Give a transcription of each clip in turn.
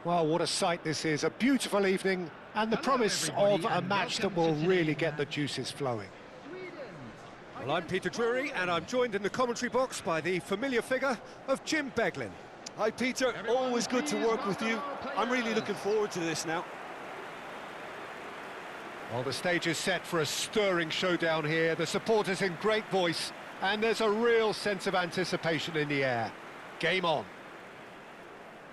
Well, what a sight this is. A beautiful evening and the promise of a match that will really get the juices flowing. Well, I'm Peter Drury and I'm joined in the commentary box by the familiar figure of Jim Beglin. Hi Peter, always good to work with you. I'm really looking forward to this now. Well, the stage is set for a stirring showdown here. The supporters in great voice and there's a real sense of anticipation in the air. Game on.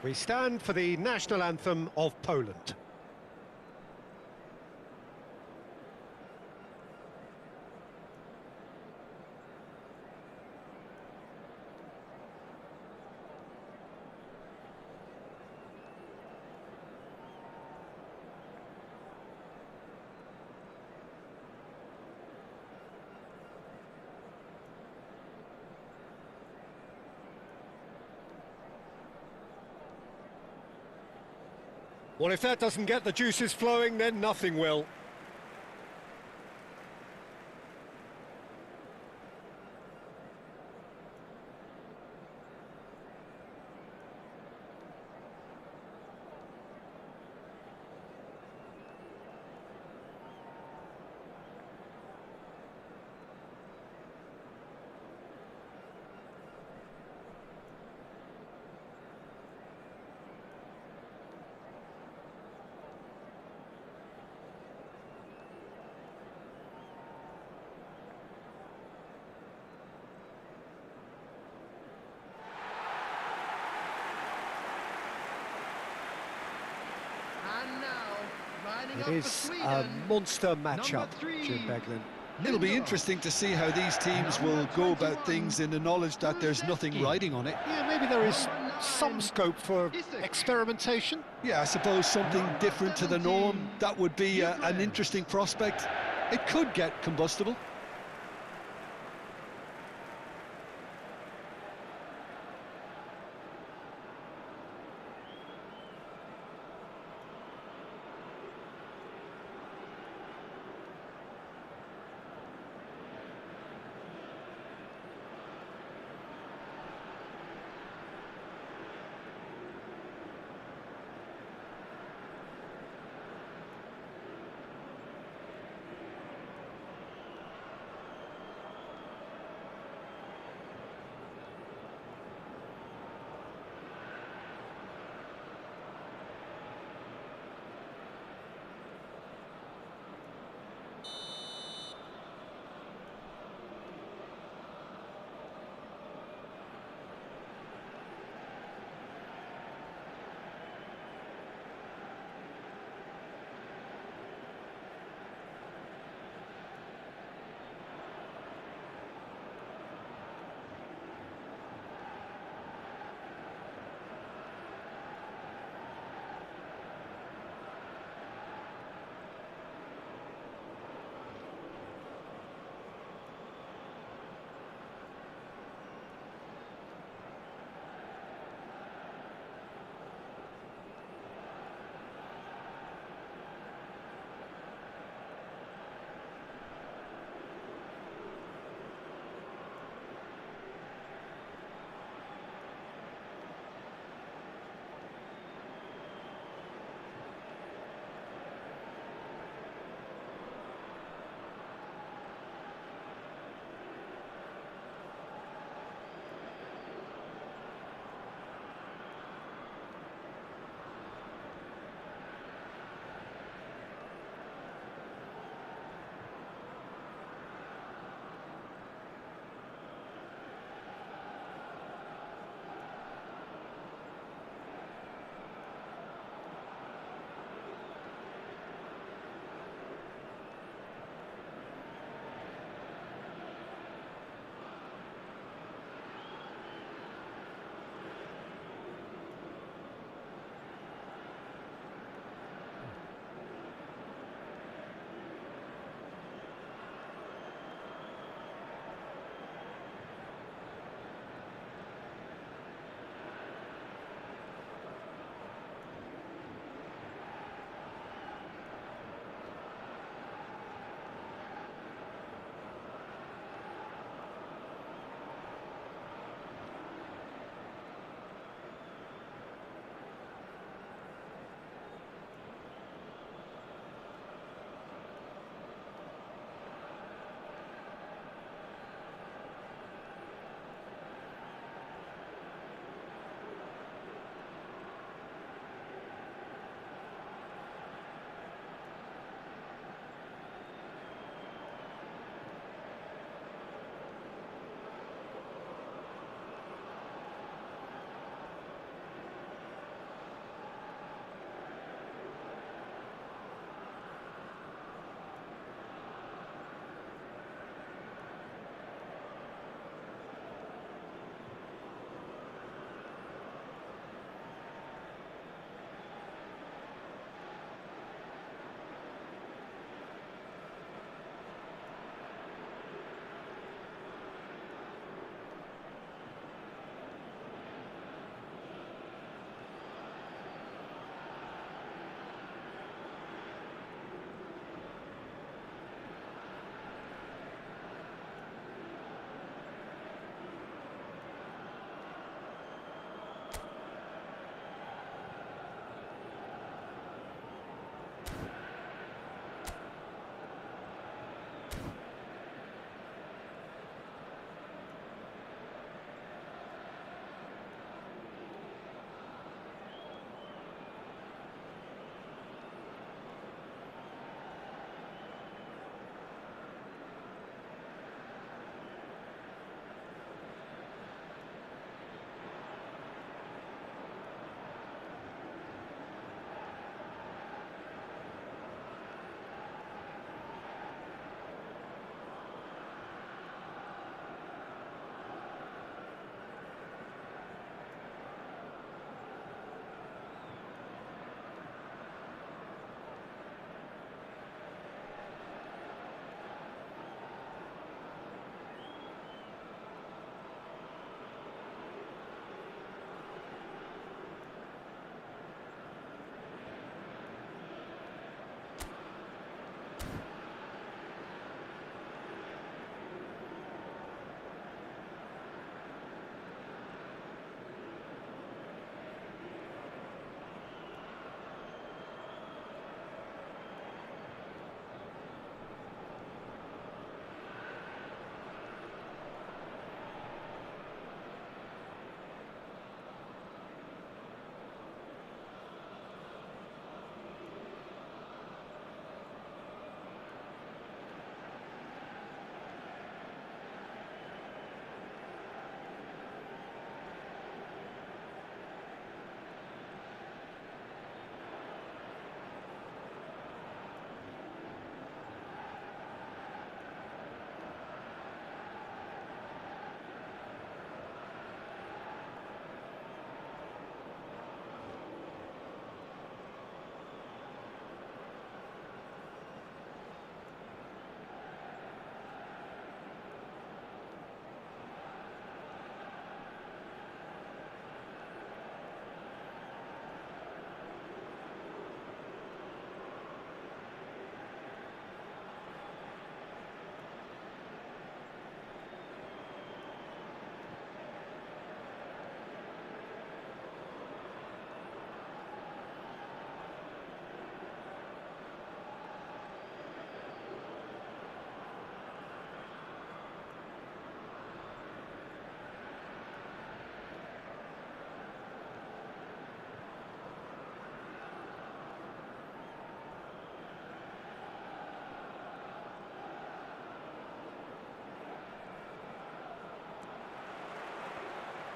We stand for the national anthem of Poland. Well, if that doesn't get the juices flowing, then nothing will. It is a monster matchup, Jim Beglin. It'll be interesting to see how these teams will go about things in the knowledge that there's nothing riding on it. Yeah, maybe there is some scope for experimentation. Yeah, I suppose something different to the norm. That would be an interesting prospect. It could get combustible.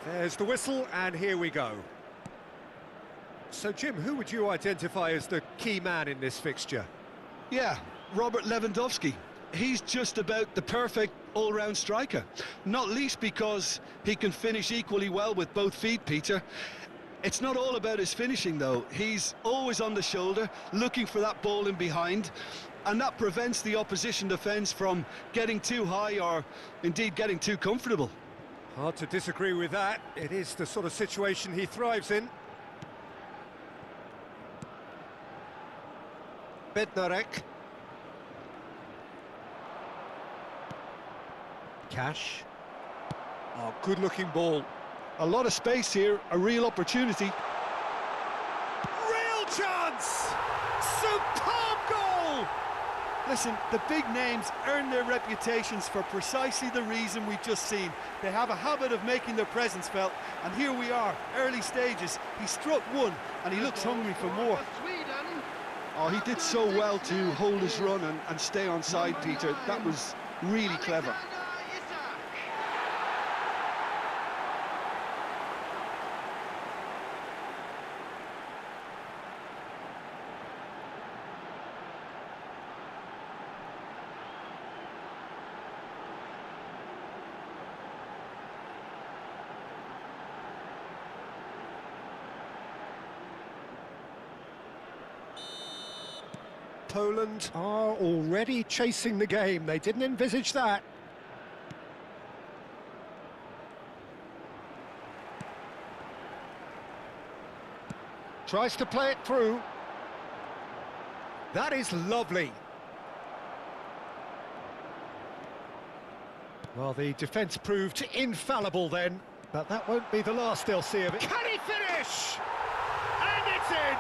There's the whistle, and here we go. So, Jim, who would you identify as the key man in this fixture? Yeah, Robert Lewandowski. He's just about the perfect all-round striker. Not least because he can finish equally well with both feet, Peter. It's not all about his finishing, though. He's always on the shoulder, looking for that ball in behind, and that prevents the opposition defence from getting too high or, indeed, getting too comfortable. Hard to disagree with that. It is the sort of situation he thrives in. Bednarek. Cash. Oh, good-looking ball. A lot of space here, a real opportunity. Real chance! Superb goal! Listen, the big names earn their reputations for precisely the reason we've just seen. They have a habit of making their presence felt, and here we are, early stages. He struck one, and he looks hungry for more. Oh, he did so well to hold his run and stay on side, Peter. That was really clever. Poland are already chasing the game. They didn't envisage that. Tries to play it through. That is lovely. Well, the defence proved infallible then, but that won't be the last they'll see of it. Can he finish? And it's in!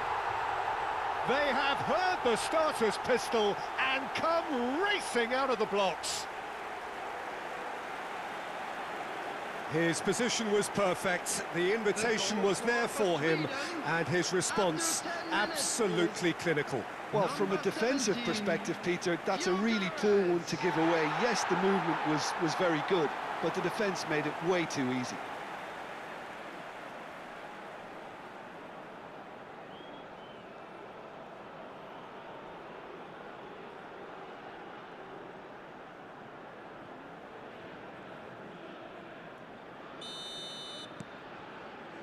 They have heard the starter's pistol and come racing out of the blocks. His position was perfect, the invitation was there for him, and his response absolutely clinical. Well, from a defensive perspective, Peter, that's a really poor one to give away. Yes, the movement was very good, but the defence made it way too easy.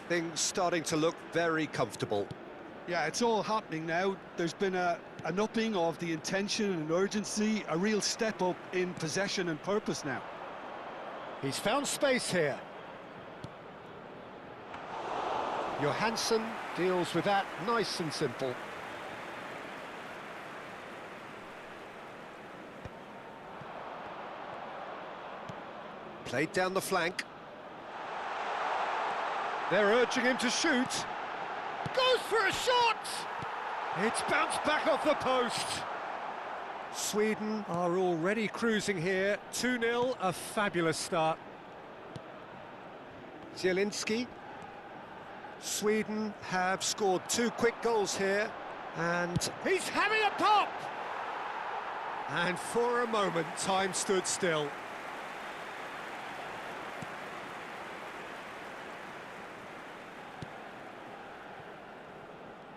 Things starting to look very comfortable. Yeah, it's all happening now. There's been an upping of the intention and urgency, a real step up in possession and purpose now. He's found space here. Johansson deals with that nice and simple. Played down the flank. They're urging him to shoot. Goes for a shot! It's bounced back off the post. Sweden are already cruising here. 2-0, a fabulous start. Zielinski. Sweden have scored 2 quick goals here. And he's having a pop! And for a moment, time stood still.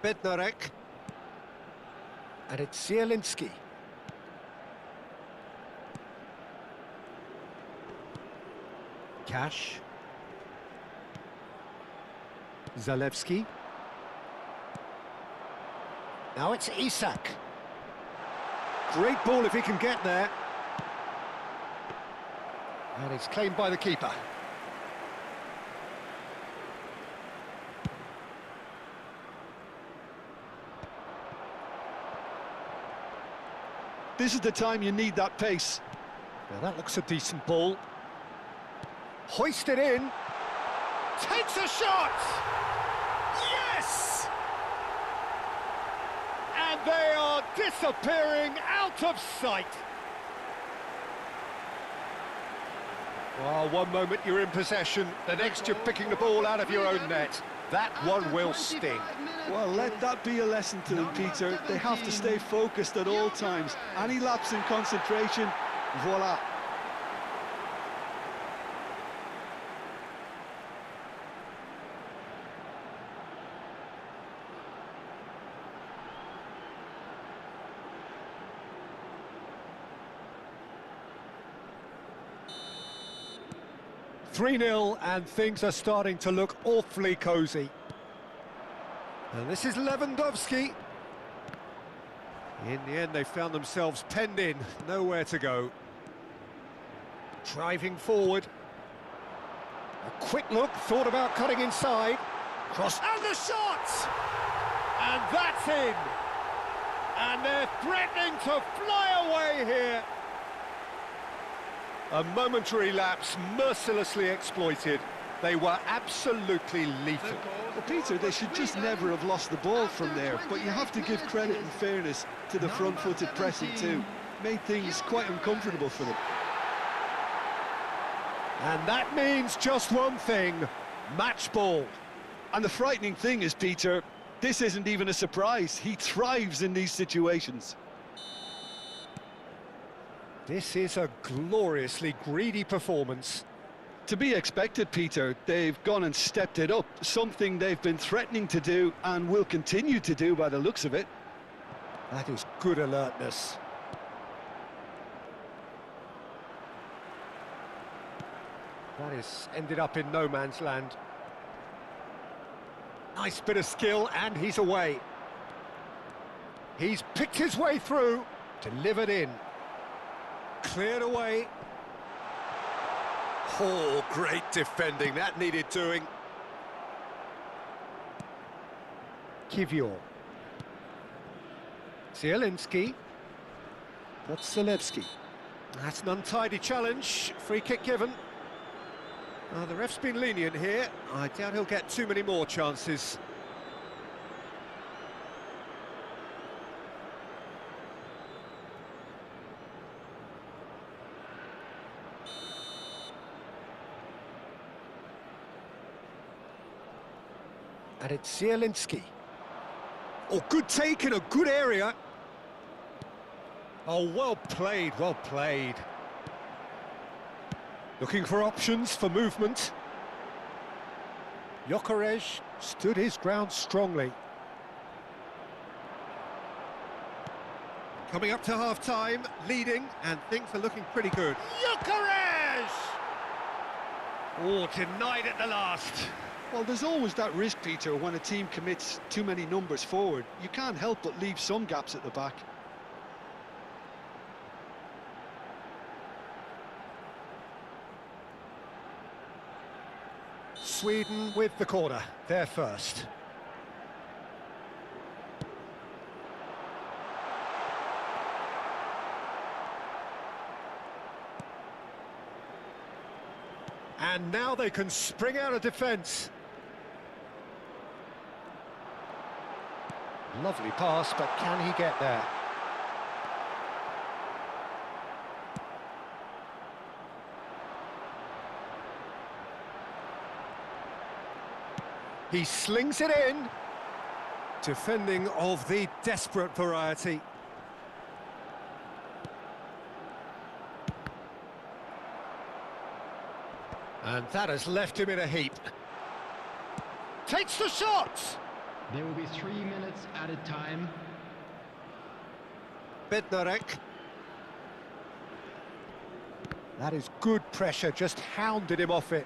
Bednarek. And it's Zielinski. Cash. Zalewski. Now it's Isak. Great ball if he can get there. And it's claimed by the keeper. This is the time you need that pace. Now that looks a decent ball. Hoisted in. Takes a shot! Yes! And they are disappearing out of sight. Well, one moment you're in possession, the next you're picking the ball out of your own net. That one will sting. Well, let that be a lesson to them, Peter. They have to stay focused at all times. Any lapse in concentration, voila. 3-0, and things are starting to look awfully cosy. And this is Lewandowski. In the end, they found themselves penned in, nowhere to go. Driving forward. A quick look, thought about cutting inside. Cross, and the shot! And that's in! And they're threatening to fly away here. A momentary lapse, mercilessly exploited. They were absolutely lethal. Well, Peter, they should just never have lost the ball from there, but you have to give credit and fairness to the front-footed pressing too. Made things quite uncomfortable for them. And that means just one thing, match ball. And the frightening thing is, Peter, this isn't even a surprise. He thrives in these situations. This is a gloriously greedy performance. To be expected, Peter. They've gone and stepped it up, something they've been threatening to do and will continue to do by the looks of it. That is good alertness. That is ended up in no man's land. Nice bit of skill, and he's away. He's picked his way through, delivered in. Cleared away. Oh, great defending, that needed doing. Kiwior. Zielinski. Podzelewski. That's an untidy challenge, free kick given. The ref's been lenient here. I doubt he'll get too many more chances. And it's Zielinski. Oh, good take in a good area. Oh, well played, well played. Looking for options for movement. Gyökeres stood his ground strongly. Coming up to half-time, leading, and things are looking pretty good. Gyökeres! Oh, denied at the last. Well, there's always that risk, Peter, when a team commits too many numbers forward. You can't help but leave some gaps at the back. Sweden with the corner, they're first. And now they can spring out of defence. Lovely pass, but can he get there? He slings it in. Defending of the desperate variety. And that has left him in a heap. Takes the shot! There will be 3 minutes added time. Bednarek. That is good pressure, just hounded him off it.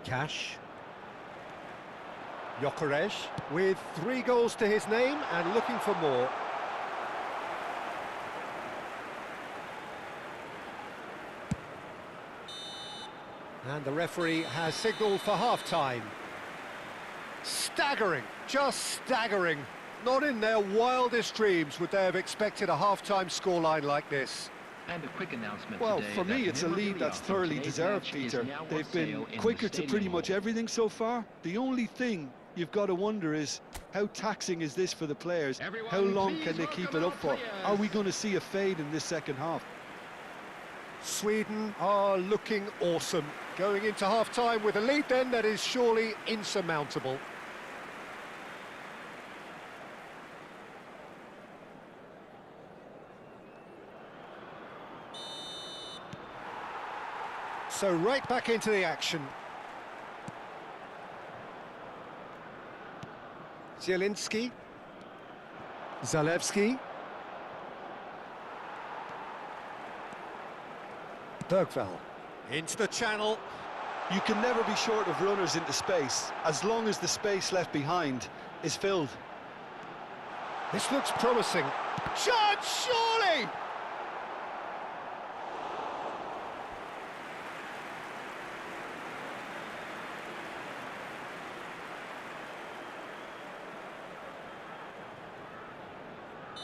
Cash. Gyökeres with 3 goals to his name and looking for more. And the referee has signalled for half-time. Staggering, just staggering. Not in their wildest dreams would they have expected a half-time scoreline like this. And a quick announcement Well, today for me, that it's a lead that's memorabilia from thoroughly today's deserved, match is Peter. now on They've been sale in the quicker to Stadium pretty much Hall. everything so far. The only thing you've got to wonder is, how taxing is this for the players? Everyone, How long please can they keep it welcome up our for? players. Are we going to see a fade in this second half? Sweden are looking awesome. Going into half-time with a lead then that is surely insurmountable. So right back into the action. Zielinski. Zalewski. Bergvall. Into the channel. You can never be short of runners into space, as long as the space left behind is filled. This looks promising. Chance, surely!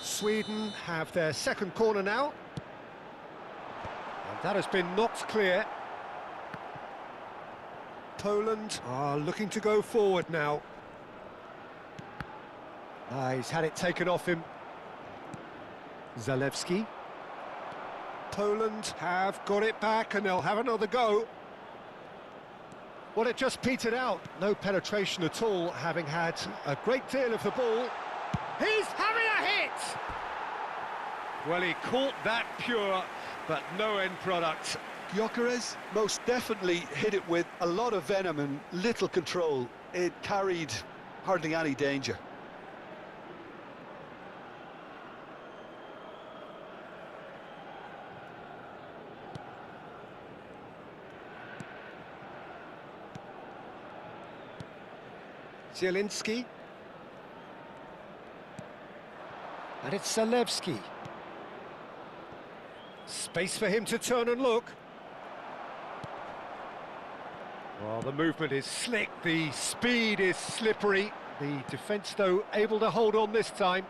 Sweden have their second corner now. And that has been knocked clear. Poland are looking to go forward now. He's had it taken off him. Zalewski. Poland have got it back and they'll have another go. Well, it just petered out. No penetration at all, having had a great deal of the ball. He's having a hit! Well, he caught that pure, but no end product. Gyökeres most definitely hit it with a lot of venom and little control. It carried hardly any danger. Zielinski. And it's Zalewski. Space for him to turn and look. Well, the movement is slick, the speed is slippery. The defence, though, able to hold on this time.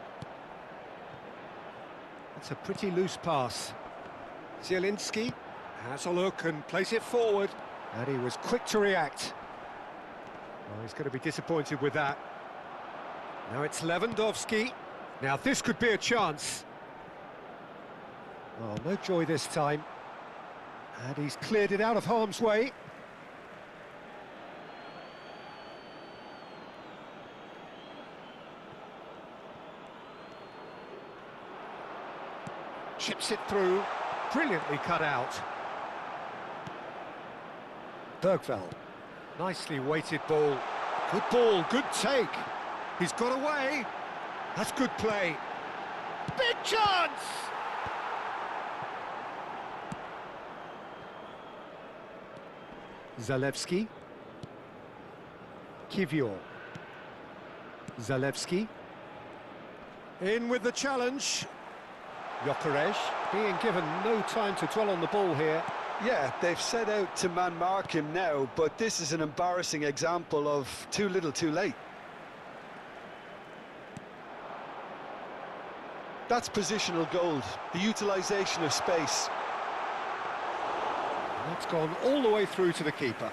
That's a pretty loose pass. Zielinski has a look and plays it forward. And he was quick to react. Well, he's going to be disappointed with that. Now it's Lewandowski. Now this could be a chance. Oh, no joy this time. And he's cleared it out of harm's way. Chips it through. Brilliantly cut out. Bergvall. Nicely weighted ball, good take. He's got away. That's good play. Big chance! Zalewski. Kiwior. Zalewski. In with the challenge. Gyökeres being given no time to dwell on the ball here. Yeah, they've set out to man-mark him now, but this is an embarrassing example of too little too late. That's positional gold, the utilisation of space. That's gone all the way through to the keeper.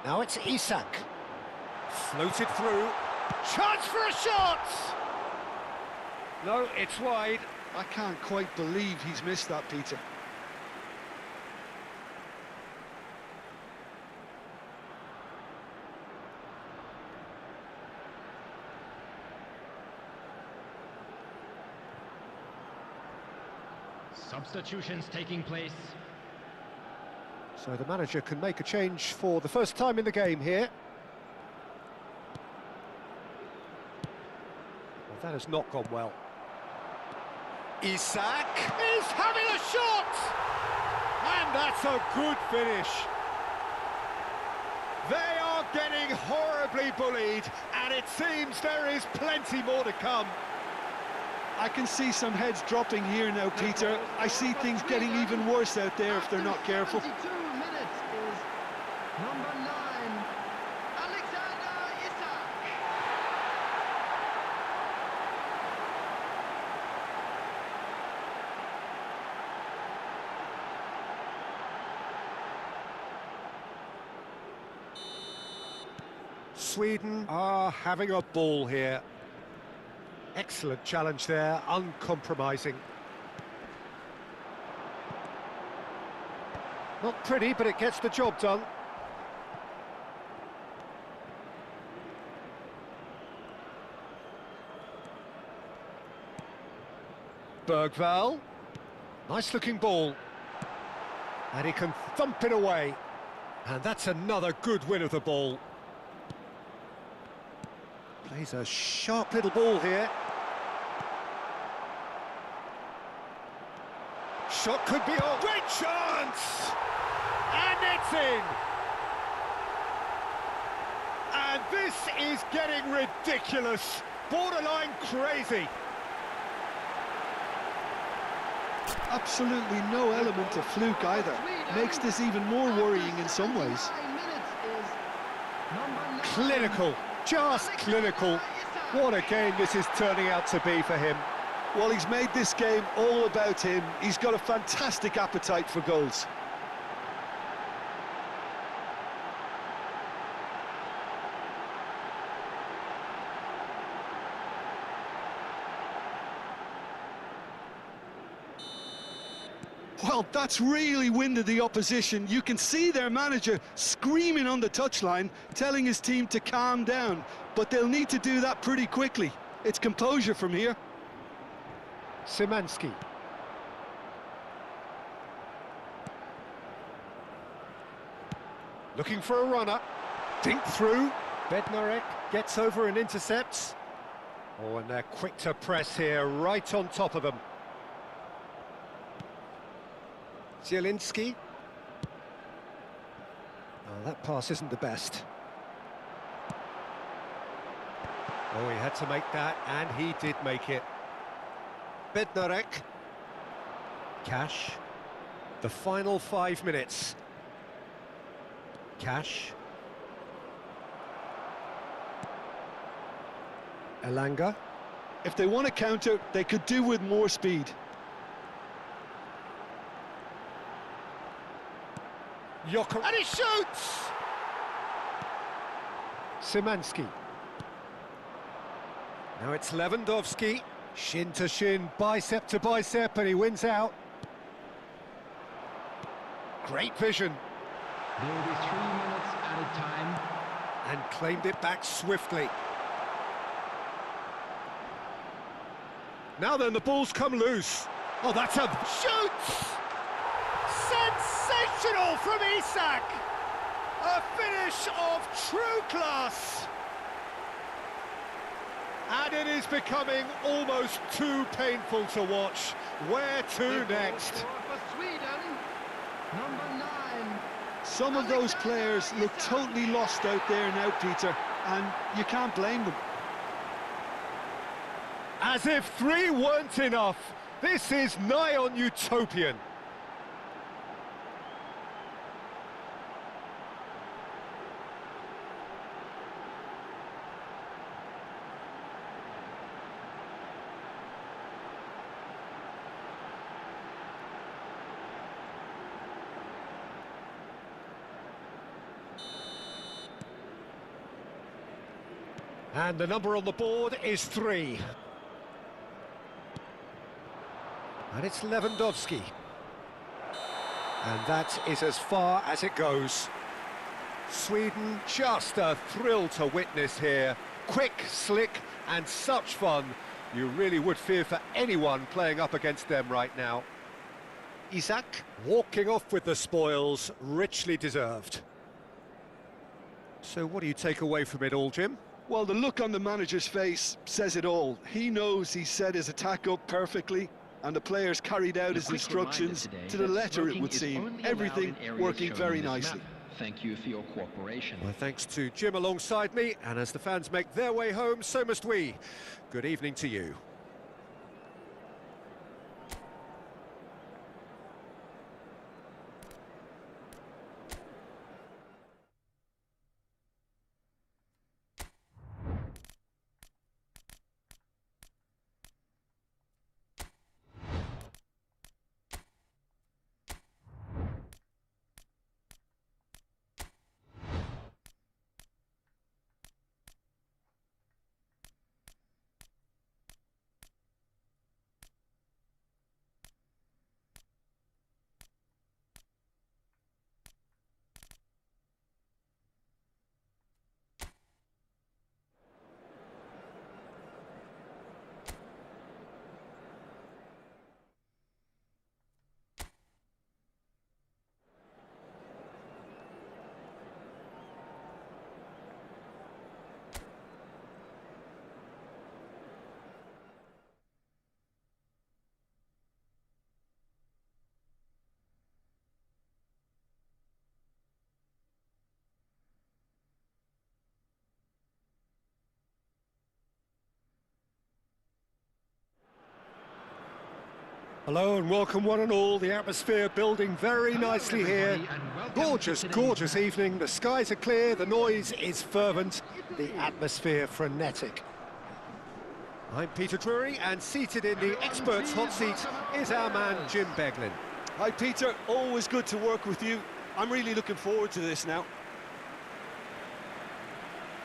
Now it's Isak. Floated through. Chance for a shot! No, it's wide. I can't quite believe he's missed that, Peter. Substitutions taking place. So the manager can make a change for the first time in the game here. Well, that has not gone well. Isak is having a shot! And that's a good finish. They are getting horribly bullied, and it seems there is plenty more to come. I can see some heads dropping here now, Peter. I see things getting even worse out there if they're not careful. 22 minutes is number 9, Alexander Isak. Sweden are having a ball here. Excellent challenge there, uncompromising. Not pretty, but it gets the job done. Bergvall. Nice looking ball. And he can thump it away. And that's another good win of the ball. Plays a sharp little ball here. Shot could be on. Great chance! And it's in! And this is getting ridiculous. Borderline crazy. Absolutely no element of fluke either. Makes this even more worrying in some ways. Clinical, just clinical. What a game this is turning out to be for him. Well, he's made this game all about him. He's got a fantastic appetite for goals. Well, that's really winded the opposition. You can see their manager screaming on the touchline, telling his team to calm down. But they'll need to do that pretty quickly. It's composure from here. Szymanski. Looking for a runner. Dink through. Bednarek gets over and intercepts. Oh, and they're quick to press here, right on top of them. Zielinski. Oh, that pass isn't the best. Oh, he had to make that, and he did make it. Bednarek. Cash. The final 5 minutes. Cash. Elanga. If they want to counter, they could do with more speed. Joker, and he shoots! Szymanski. Now it's Lewandowski. Shin to shin, bicep to bicep, and he wins out. Great vision. There will be 3 minutes added time. And claimed it back swiftly. Now then, the ball's come loose. Oh, that's a... Shoots! Sensational from Isak! A finish of true class! And it is becoming almost too painful to watch. Where to next? For Sweden, number 9. Some of those players look totally lost out there now, Peter, and you can't blame them. As if 3 weren't enough. This is nigh on utopian. And the number on the board is 3. And it's Lewandowski. And that is as far as it goes. Sweden, just a thrill to witness here. Quick, slick, and such fun. You really would fear for anyone playing up against them right now. Isak walking off with the spoils, richly deserved. So what do you take away from it all, Jim? Well, the look on the manager's face says it all. He knows he set his attack up perfectly, and the players carried out his instructions to the letter, it would seem. Everything working very nicely. Thank you for your cooperation. Well, thanks to Jim alongside me, and as the fans make their way home, so must we. Good evening to you. Hello and welcome one and all. The atmosphere building very nicely here. Gorgeous, gorgeous evening. The skies are clear, the noise is fervent, the atmosphere frenetic. I'm Peter Drury, and seated in the experts' hot seat is our man Jim Beglin. Hi, Peter. Always good to work with you. I'm really looking forward to this now.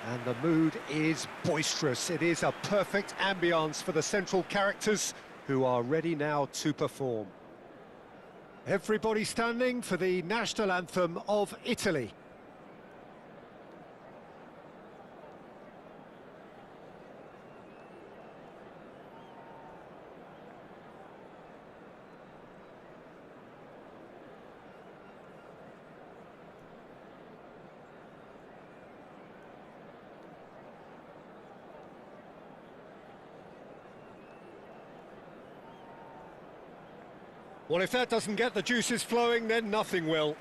And the mood is boisterous. It is a perfect ambience for the central characters who are ready now to perform. Everybody standing for the national anthem of Italy. Well, if that doesn't get the juices flowing, then nothing will.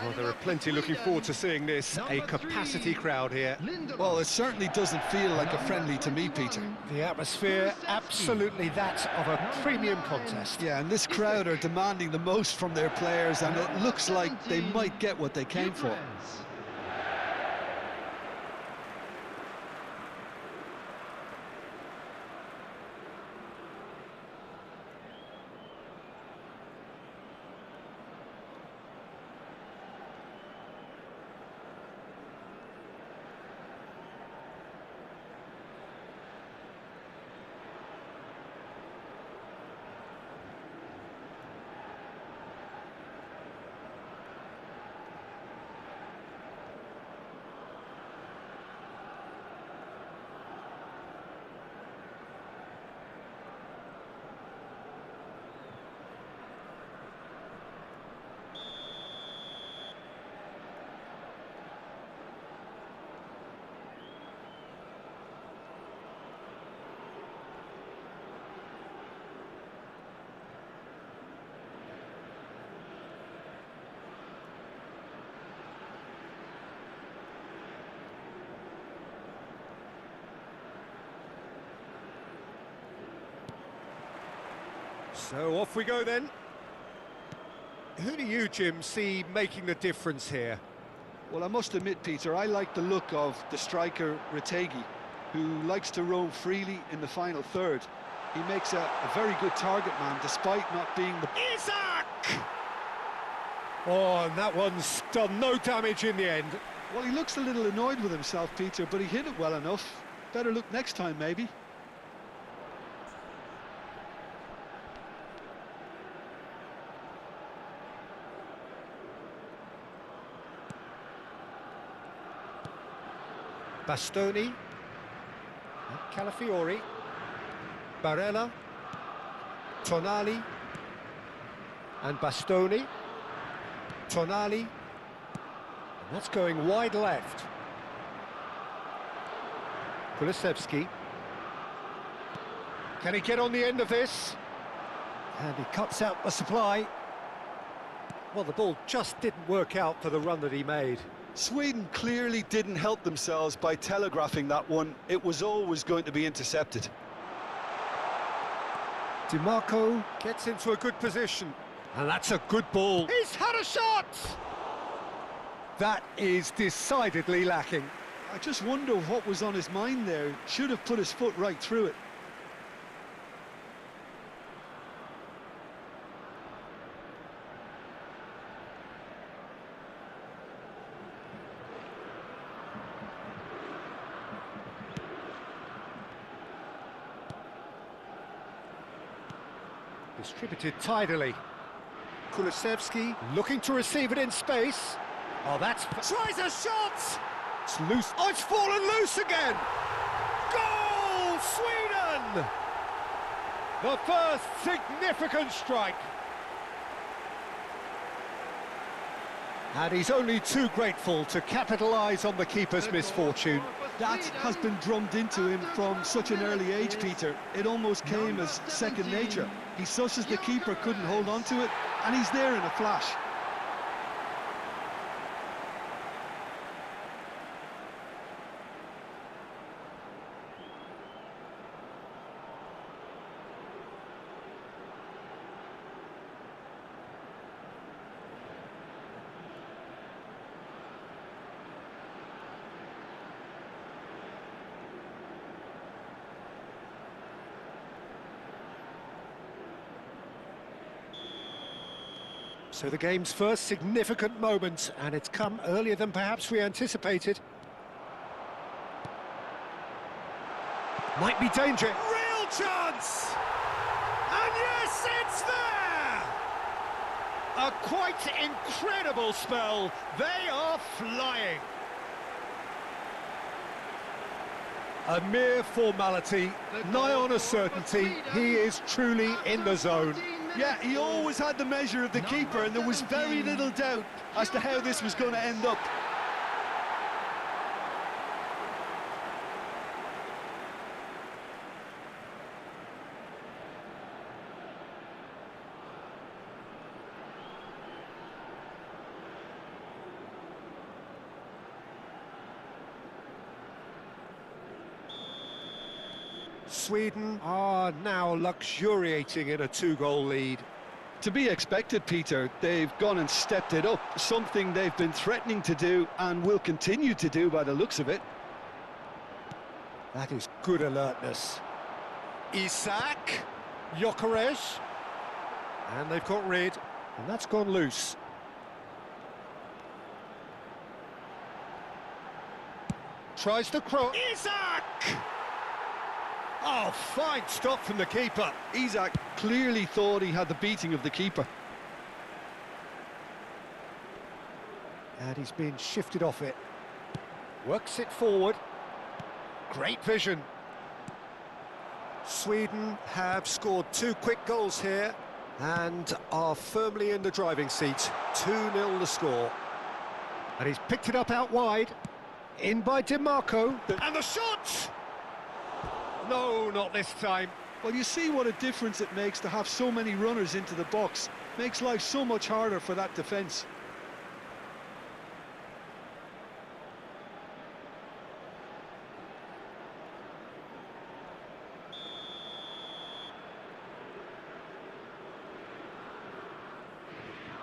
Well, there are plenty looking forward to seeing this. A capacity crowd here. Well, it certainly doesn't feel like a friendly to me, Peter. The atmosphere, absolutely that of a premium contest. Yeah, and this crowd are demanding the most from their players, and it looks like they might get what they came for. So off we go then. Who do you, Jim, see making the difference here? Well, I must admit, Peter, I like the look of the striker Retegui, who likes to roam freely in the final third. He makes a very good target man, despite not being the... Isak! Oh, and that one's done no damage in the end. Well, he looks a little annoyed with himself, Peter, but he hit it well enough. Better look next time, maybe. Bastoni, Calafiori, Barella, Tonali, and Bastoni, Tonali, and that's going wide left. Kulusevski, can he get on the end of this? And he cuts out the supply. Well, the ball just didn't work out for the run that he made. Sweden clearly didn't help themselves by telegraphing that one. It was always going to be intercepted. DiMarco gets into a good position. And that's a good ball. He's had a shot! That is decidedly lacking. I just wonder what was on his mind there. Should have put his foot right through it. Distributed tidily. Kulusevski looking to receive it in space. Oh, that's... Tries a shot! It's loose. Oh, it's fallen loose again! Goal, Sweden! The first significant strike. And he's only too grateful to capitalise on the keeper's misfortune. That has been drummed into him from such an early age, Peter. It almost came as second nature. He susses the keeper couldn't hold on to it, and he's there in a flash. So the game's first significant moment, and it's come earlier than perhaps we anticipated. Might be danger. Real chance! And yes, it's there! A quite incredible spell. They are flying. A mere formality, nigh on a certainty. He is truly in the zone. Yeah, he always had the measure of the keeper, and there was very little doubt as to how this was going to end up. Sweden are now luxuriating in a two-goal lead. To be expected, Peter. They've gone and stepped it up, something they've been threatening to do and will continue to do by the looks of it. That is good alertness. Isak, Gyökeres, and they've got rid, and that's gone loose. Tries to cross. Isak! Oh, fine stop from the keeper. Isak clearly thought he had the beating of the keeper. And he's been shifted off it. Works it forward. Great vision. Sweden have scored 2 quick goals here and are firmly in the driving seat. 2-0 the score. And he's picked it up out wide. In by DiMarco. And the shot! No, not this time. Well, you see what a difference it makes to have so many runners into the box. Makes life so much harder for that defence.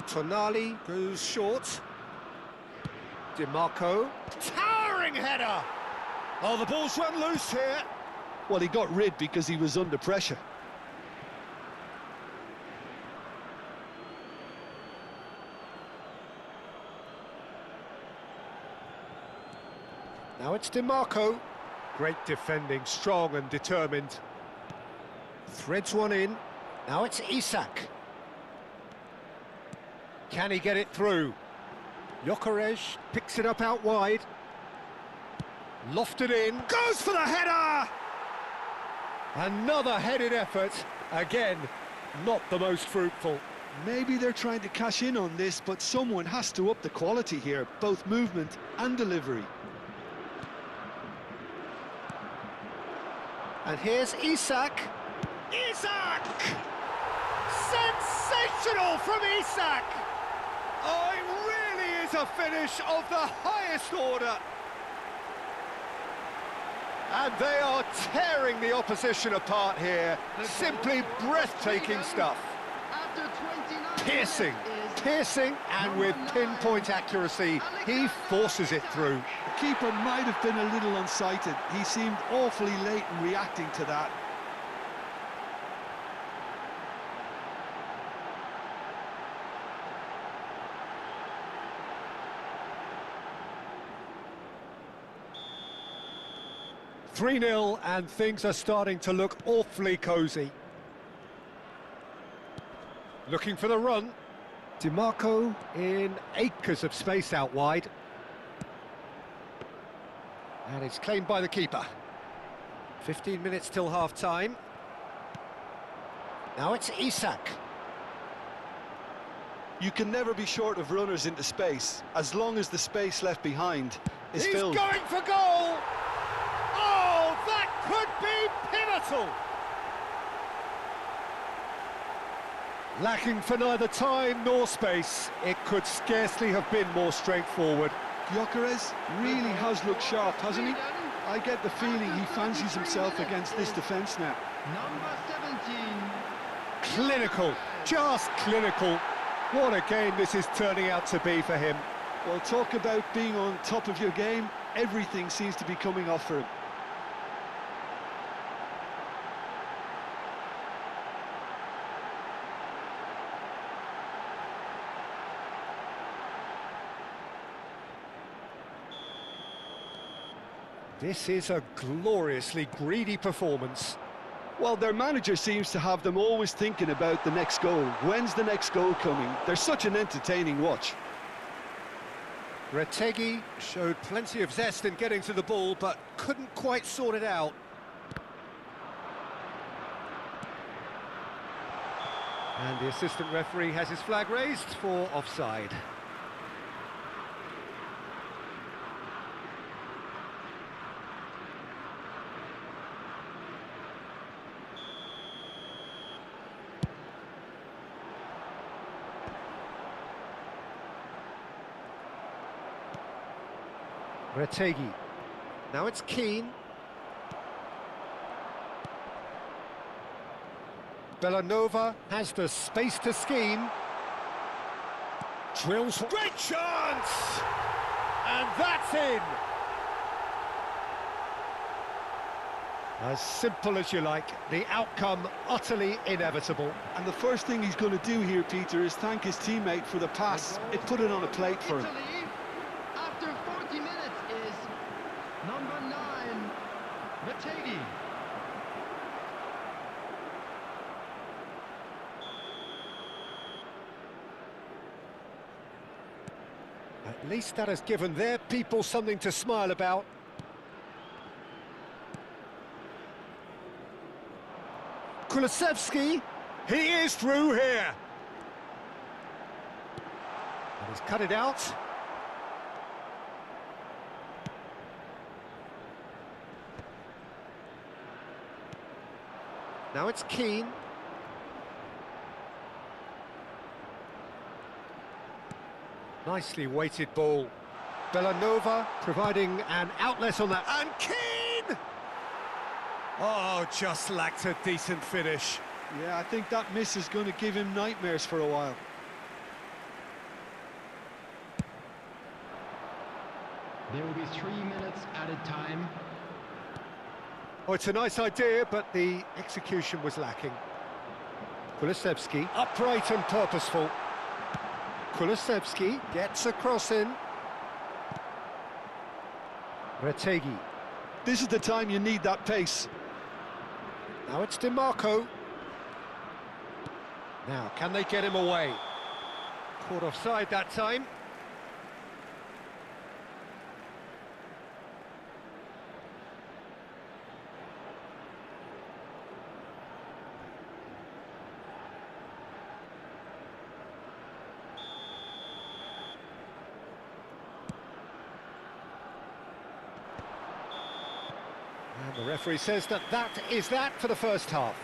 Tonali goes short. DiMarco. Towering header! Oh, the ball's run loose here. Well, he got rid because he was under pressure. Now it's DiMarco. Great defending, strong and determined. Threads one in. Now it's Isak. Can he get it through? Gyökeres picks it up out wide. Lofted in. Goes for the header! Another headed effort. Again, not the most fruitful. Maybe they're trying to cash in on this, but someone has to up the quality here, both movement and delivery. And here's Isak. Isak! Sensational from Isak! Oh, it really is a finish of the highest order. And they are tearing the opposition apart here. Simply breathtaking stuff. Piercing, and with pinpoint accuracy, he forces it through. The keeper might have been a little unsighted. He seemed awfully late in reacting to that. (3-0) and things are starting to look awfully cosy. Looking for the run. DiMarco in acres of space out wide. And it's claimed by the keeper. 15 minutes till half-time. Now it's Isak. You can never be short of runners into space, as long as the space left behind is He's filled. going for goal! Oh, that could be pivotal! Lacking for neither time nor space, it could scarcely have been more straightforward. Gyökeres really has looked sharp, hasn't he? I get the feeling he fancies himself against this defence now. Number 17. Clinical, just clinical. What a game this is turning out to be for him. Well, talk about being on top of your game. Everything seems to be coming off for him. This is a gloriously greedy performance. Well, their manager seems to have them always thinking about the next goal. When's the next goal coming? They're such an entertaining watch. Retegui showed plenty of zest in getting to the ball, but couldn't quite sort it out. And the assistant referee has his flag raised for offside. Retegui. Now it's Keane. Bellanova has the space to scheme. Drills. Great chance! And that's in! As simple as you like, the outcome utterly inevitable. And the first thing he's going to do here, Peter, is thank his teammate for the pass. It put it on a plate for him. Italy, after 40 minutes, is number 9, Retegui. At least that has given their people something to smile about. Kulusevski, he is through here. And he's cut it out. Now it's Keane. Nicely weighted ball. Bellanova providing an outlet on that. And Keane! Oh, just lacked a decent finish. Yeah, I think that miss is going to give him nightmares for a while. There will be 3 minutes added time. Oh, it's a nice idea, but the execution was lacking. Kulusevski, upright and purposeful. Kulusevski gets a cross in. Retegui. This is the time you need that pace. Now it's DiMarco. Now, can they get him away? Caught offside that time. And the referee says that is that for the first half.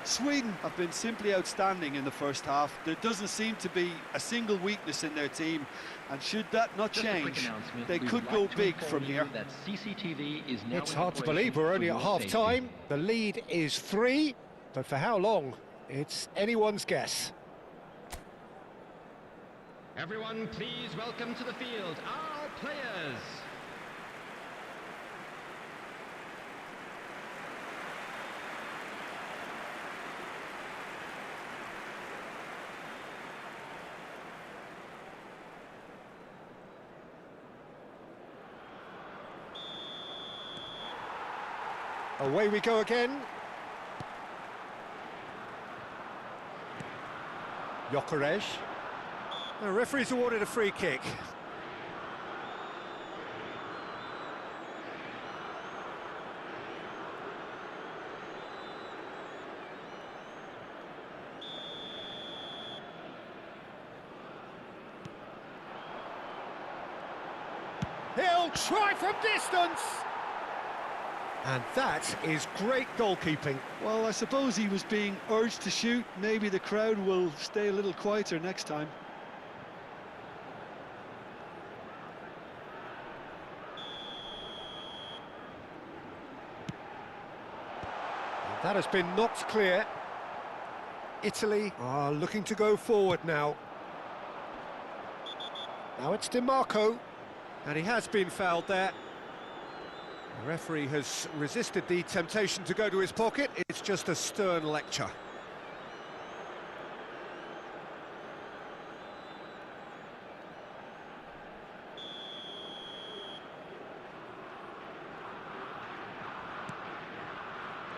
Sweden have been simply outstanding in the first half. There doesn't seem to be a single weakness in their team, and should that not Just a quick change, announcement. they We could would go like to big inform from you here. That CCTV is now It's in hard to operation believe we're only for at your half-time. safety. The lead is 3, but for how long? It's anyone's guess. Everyone, please welcome to the field our players. Away we go again. Gyökeres. The referee's awarded a free kick. He'll try from distance! And that is great goalkeeping. Well, I suppose he was being urged to shoot. Maybe the crowd will stay a little quieter next time. That has been knocked clear. Italy are looking to go forward now. Now it's Di Marco, and he has been fouled there. The referee has resisted the temptation to go to his pocket. It's just a stern lecture.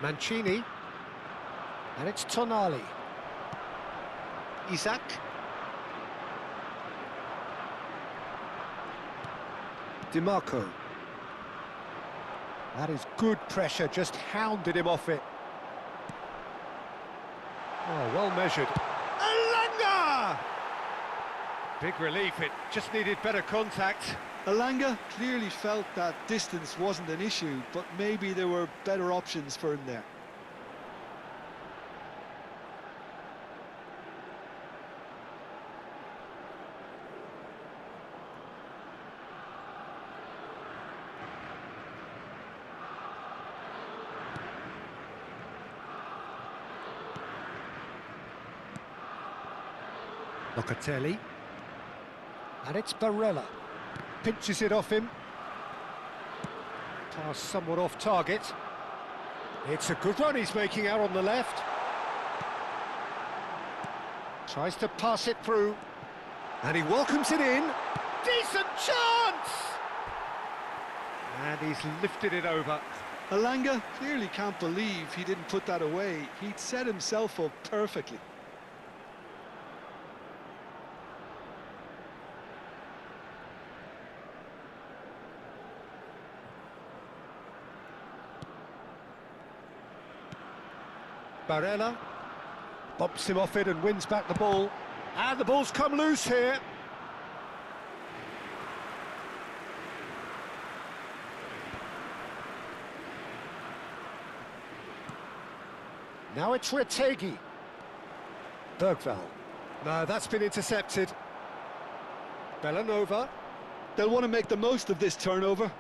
Mancini, and it's Tonali. Isak. Di Marco. That is good pressure, just hounded him off it. Oh, well measured. Elanga! Big relief, it just needed better contact. Elanga clearly felt that distance wasn't an issue, but maybe there were better options for him there. Locatelli. And it's Barella. Pinches it off him. Pass somewhat off target. It's a good run he's making out on the left. Tries to pass it through. And he welcomes it in. Decent chance! And he's lifted it over. Elanga clearly can't believe he didn't put that away. He'd set himself up perfectly. Barella bumps him off it and wins back the ball. And the ball's come loose here. Now it's Retegui. Bergvall. No, that's been intercepted. Bellanova. They'll want to make the most of this turnover.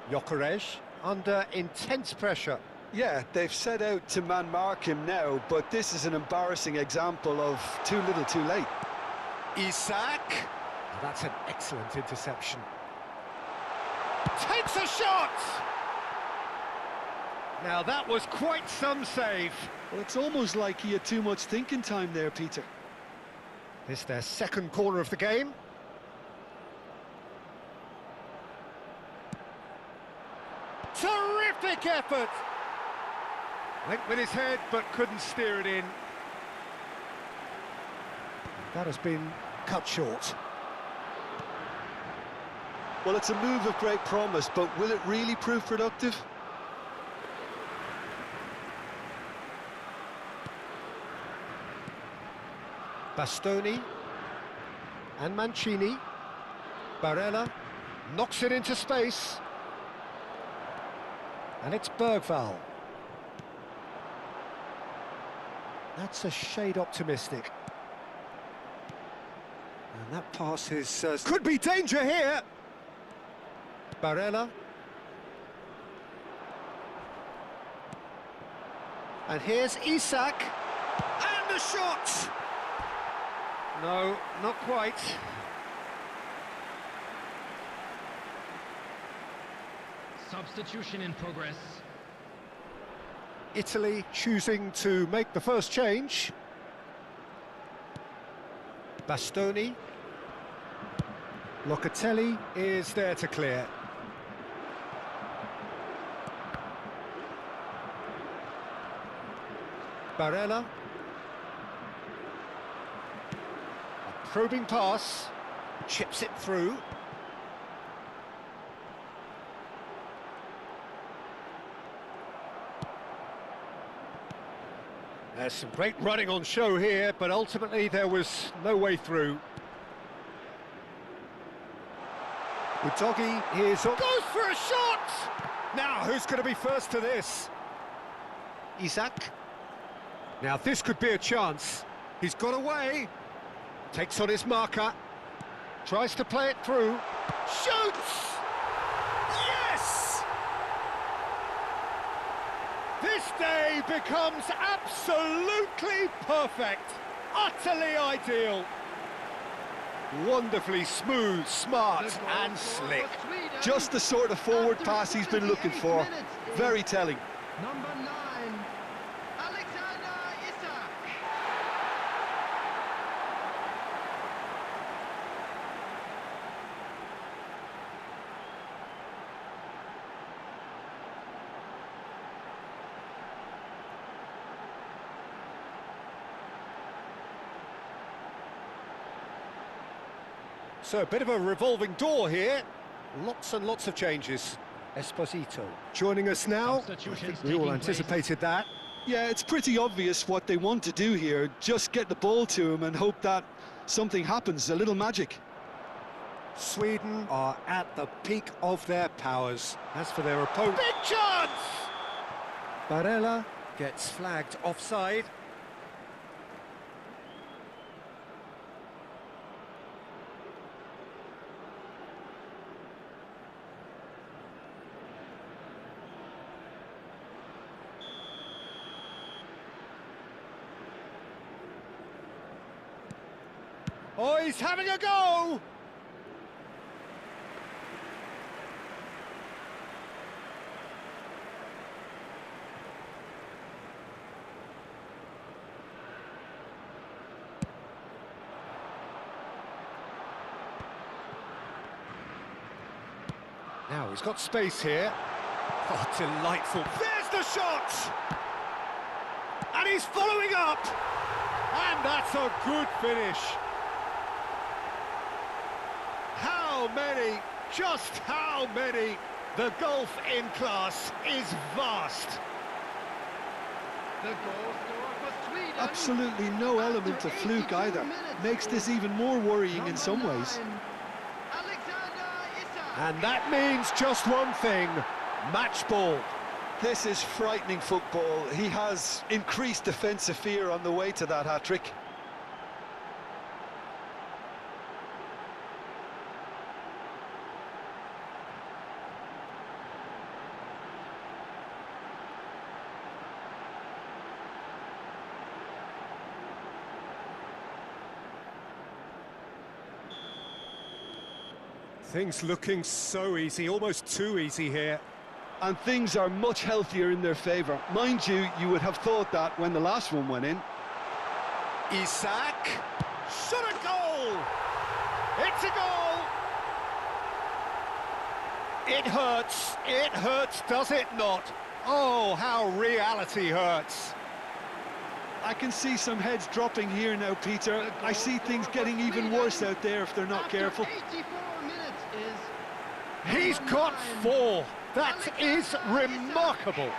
Gyökeres under intense pressure. Yeah, they've set out to man-mark him now, but this is an embarrassing example of too little too late. Isak. Oh, that's an excellent interception. Takes a shot! Now that was quite some save. Well, it's almost like he had too much thinking time there, Peter. This their second corner of the game. Terrific effort! Went with his head, but couldn't steer it in. That has been cut short. Well, it's a move of great promise, but will it really prove productive? Bastoni and Mancini. Barella knocks it into space. And it's Bergvall. That's a shade optimistic. And that pass is... could be danger here! Barella. And here's Isak. And the shot! No, not quite. Substitution in progress. Italy choosing to make the first change. Bastoni. Locatelli is there to clear. Barella. Probing pass. Chips it through. There's some great running on show here, but ultimately there was no way through. Udogie, here's... goes for a shot! Now, who's going to be first to this? Isak. Now, this could be a chance. He's got away. Takes on his marker. Tries to play it through. Shoots! Yes! This day becomes absolutely perfect. Utterly ideal. Wonderfully smooth, smart and slick. Just the sort of forward pass he's been looking for. Very telling. Number 9, Alexander Isak. So a bit of a revolving door here. Lots and lots of changes. Esposito joining us now. I think we all anticipated that. Yeah, it's pretty obvious what they want to do here. Just get the ball to him and hope that something happens, a little magic. Sweden are at the peak of their powers. As for their opponent... Big chance! Barella gets flagged offside. Oh, he's having a go! Now he's got space here. Oh, delightful. There's the shot! And he's following up! And that's a good finish. How many? Just how many? The gulf in class is vast. The goal scorer for Sweden. Absolutely no element of fluke either. Makes this even more worrying in some ways. Alexander Isak. And that means just one thing, match ball. This is frightening football. He has increased defensive fear on the way to that hat-trick. Things looking so easy, almost too easy here. And things are much healthier in their favour. Mind you, you would have thought that when the last one went in. Isak, shot a goal! It's a goal! It hurts, does it not? Oh, how reality hurts. I can see some heads dropping here now, Peter. I see things getting even worse out there if they're not careful. After 84 minutes is He's got 4. That is remarkable.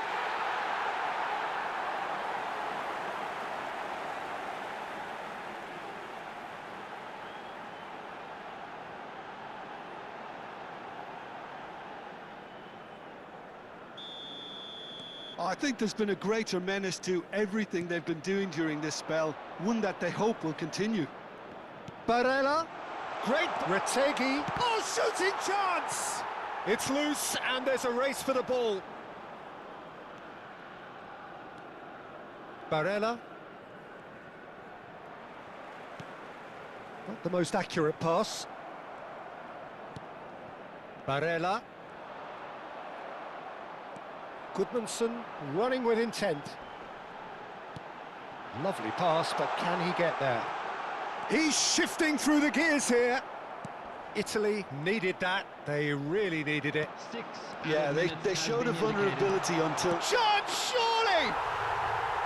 I think there's been a greater menace to everything they've been doing during this spell, one that they hope will continue. Barella, great Retegui. Oh, shooting chance! It's loose and there's a race for the ball. Barella. Not the most accurate pass. Barella. Goodmanson running with intent. Lovely pass, but can he get there? He's shifting through the gears here. Italy needed that. They really needed it. 6. Yeah, they showed a vulnerability until... Chance, surely!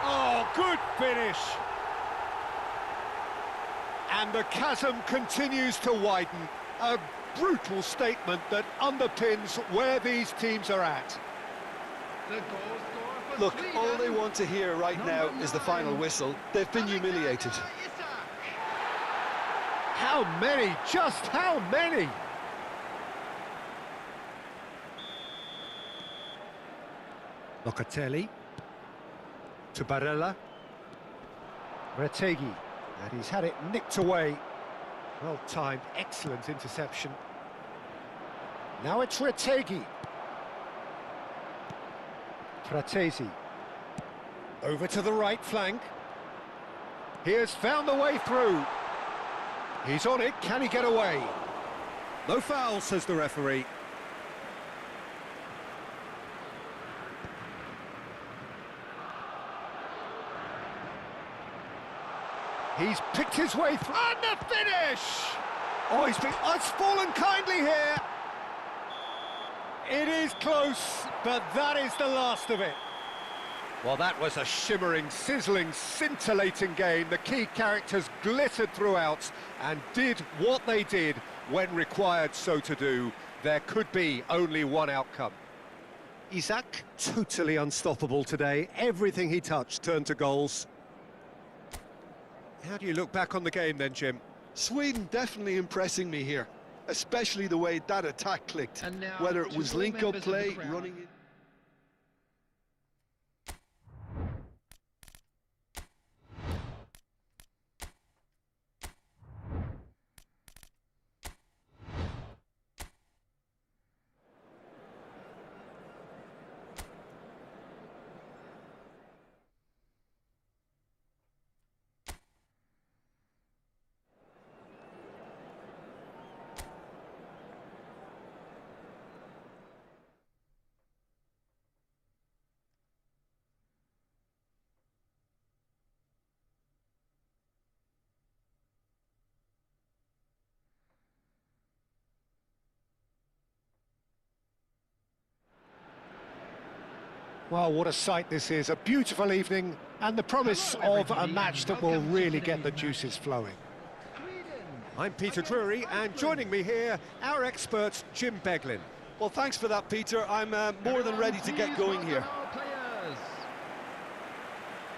Oh, good finish. And the chasm continues to widen. A brutal statement that underpins where these teams are at. The goal scorer for Look, Sweden. all they want to hear right now is the final whistle. They've been humiliated. How many? Just how many? Locatelli to Barella. Retegui, and he's had it nicked away. Well timed, excellent interception. Now it's Retegui. Fratesi. Over to the right flank. He has found the way through. He's on it, can he get away? No foul, says the referee. He's picked his way through. And the finish! Oh, it's fallen kindly here. It is close, but that is the last of it. Well, that was a shimmering, sizzling, scintillating game. The key characters glittered throughout and did what they did when required so to do. There could be only one outcome. Isak, totally unstoppable today. Everything he touched turned to goals. How do you look back on the game then, Jim? Sweden definitely impressing me here, especially the way that attack clicked. And now Whether it to was all link-up members of the play, crowd. running in. Well, what a sight this is. A beautiful evening and the promise of a match that will really get the juices flowing. I'm Peter Drury, and joining me here, our expert, Jim Beglin. Well, thanks for that, Peter. I'm more than ready to get going here.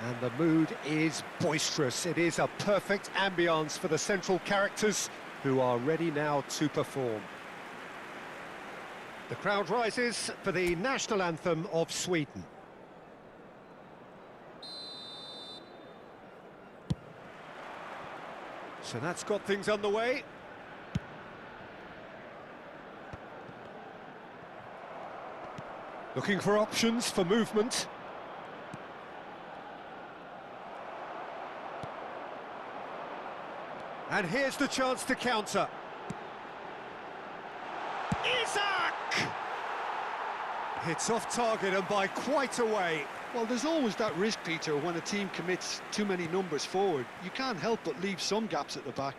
And the mood is boisterous. It is a perfect ambience for the central characters who are ready now to perform. The crowd rises for the national anthem of Sweden. So that's got things underway. Looking for options for movement. And here's the chance to counter. Isak! Hits off target and by quite a way. Well, there's always that risk, Peter, when a team commits too many numbers forward. You can't help but leave some gaps at the back.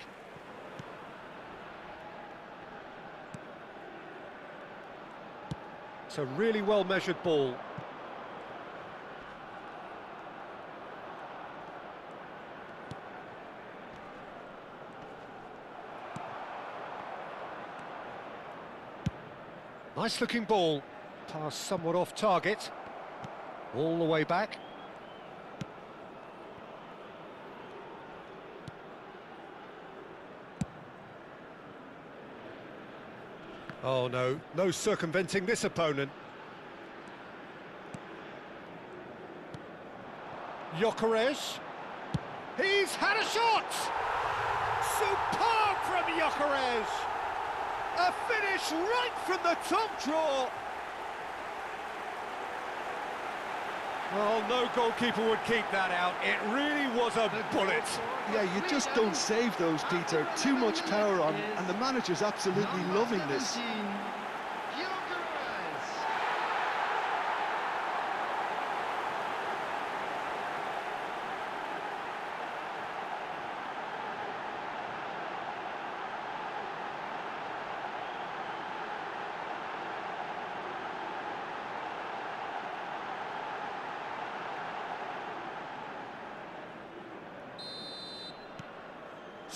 It's a really well-measured ball. Nice-looking ball. Pass somewhat off target. All the way back. Oh no, no circumventing this opponent. Gyökeres. He's had a shot! Superb from Gyökeres! A finish right from the top draw! Well, no goalkeeper would keep that out. It really was a bullet. Yeah, you just don't save those, Peter. Too much power on, and the manager's absolutely loving this.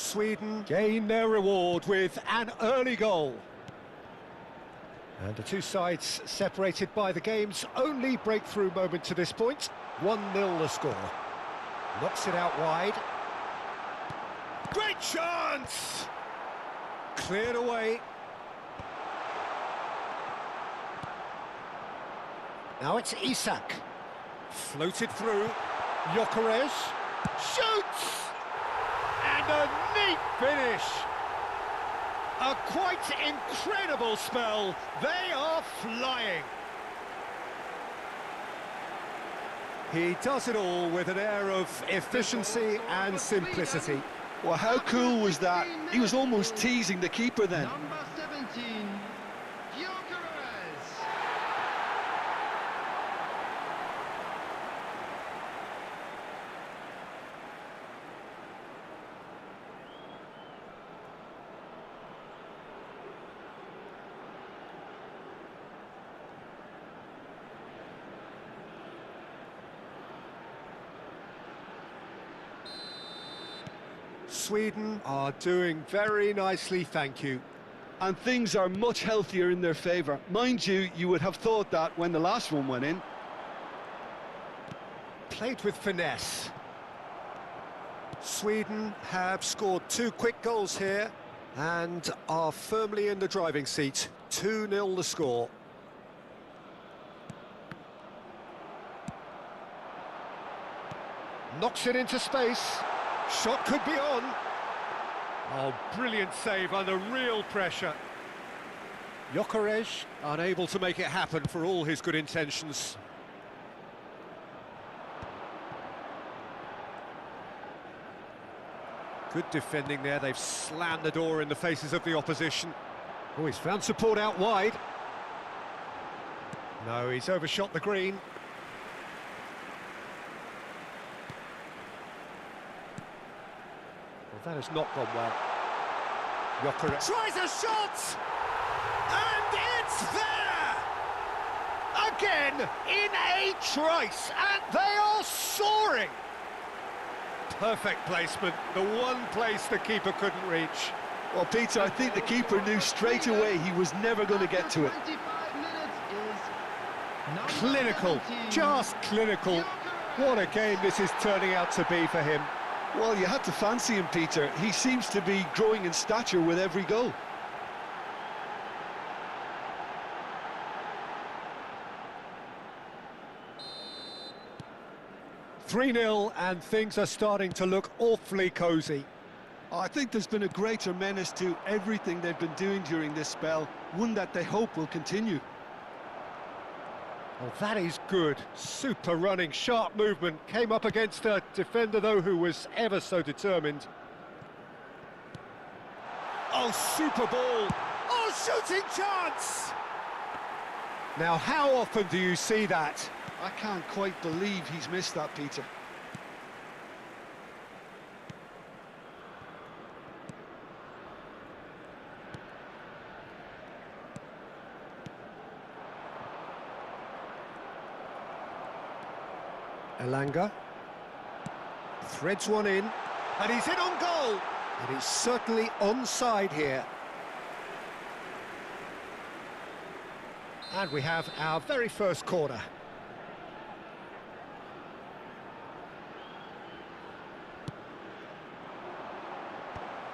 Sweden gain their reward with an early goal. And the two sides separated by the game's only breakthrough moment to this point. 1-0 the score. Knocks it out wide. Great chance! Cleared away. Now it's Isak. Floated through. Gyökeres shoots! And a neat finish! A quite incredible spell. They are flying. He does it all with an air of efficiency and simplicity. Well, how cool was that? He was almost teasing the keeper then. Number 17, Gyökeres. Sweden are doing very nicely, thank you. And things are much healthier in their favour. Mind you, you would have thought that when the last one went in. Played with finesse. Sweden have scored 2 quick goals here and are firmly in the driving seat. 2-0 the score. Knocks it into space. Shot could be on. Oh, brilliant save under real pressure. Gyökeres unable to make it happen for all his good intentions. Good defending there, they've slammed the door in the faces of the opposition. Oh, he's found support out wide. No, he's overshot the green. Well, that has not gone well. Gyökeres tries a shot! And it's there! Again, in a trice, and they are soaring! Perfect placement, the one place the keeper couldn't reach. Well, Peter, I think the keeper knew straight away he was never going to get to it. 25 minutes is number Clinical, 17, just clinical. What a game this is turning out to be for him. Well, you had to fancy him, Peter. He seems to be growing in stature with every goal. (3-0) and things are starting to look awfully cosy. I think there's been a greater menace to everything they've been doing during this spell, one that they hope will continue. Oh, that is good. Super running, sharp movement. Came up against a defender, though, who was ever so determined. Oh, super ball. Oh, shooting chance! Now, how often do you see that? I can't quite believe he's missed that, Peter. Elanga threads one in, and he's in on goal. And he's certainly onside here. And we have our very first corner.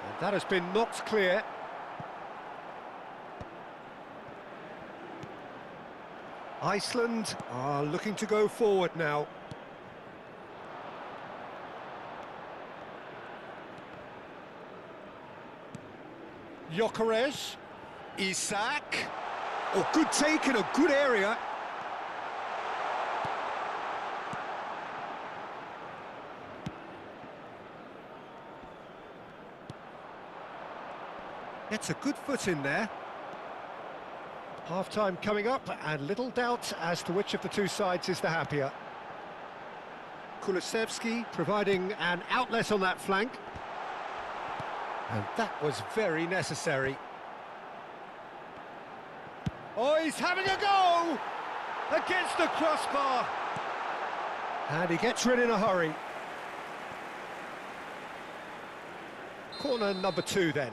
And that has been knocked clear. Iceland are looking to go forward now. Gyökeres, Isak. Oh, good take in a good area. Gets a good foot in there. Half-time coming up, and little doubt as to which of the two sides is the happier. Kulusevski providing an outlet on that flank. And that was very necessary. Oh, he's having a go! Against the crossbar! And he gets rid in a hurry. Corner number 2 then.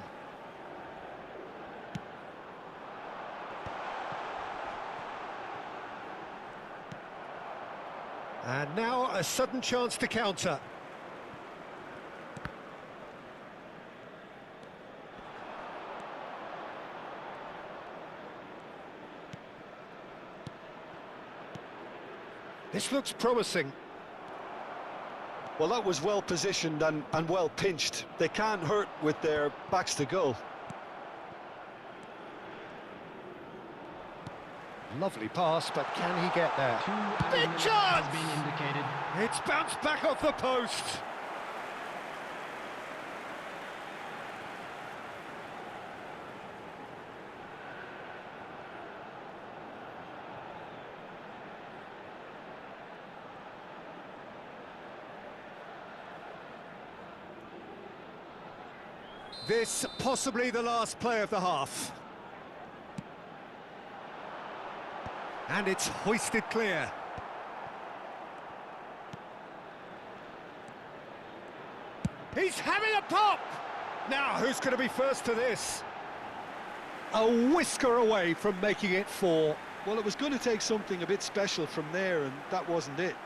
And now a sudden chance to counter. This looks promising. Well, that was well positioned and well pinched. They can't hurt with their backs to goal. Lovely pass, but can he get there? Big Big chance! chance! Has been indicated. It's bounced back off the post. This possibly the last play of the half. And it's hoisted clear. He's having a pop! Now, who's going to be first to this? A whisker away from making it 4. Well, it was going to take something a bit special from there, and that wasn't it.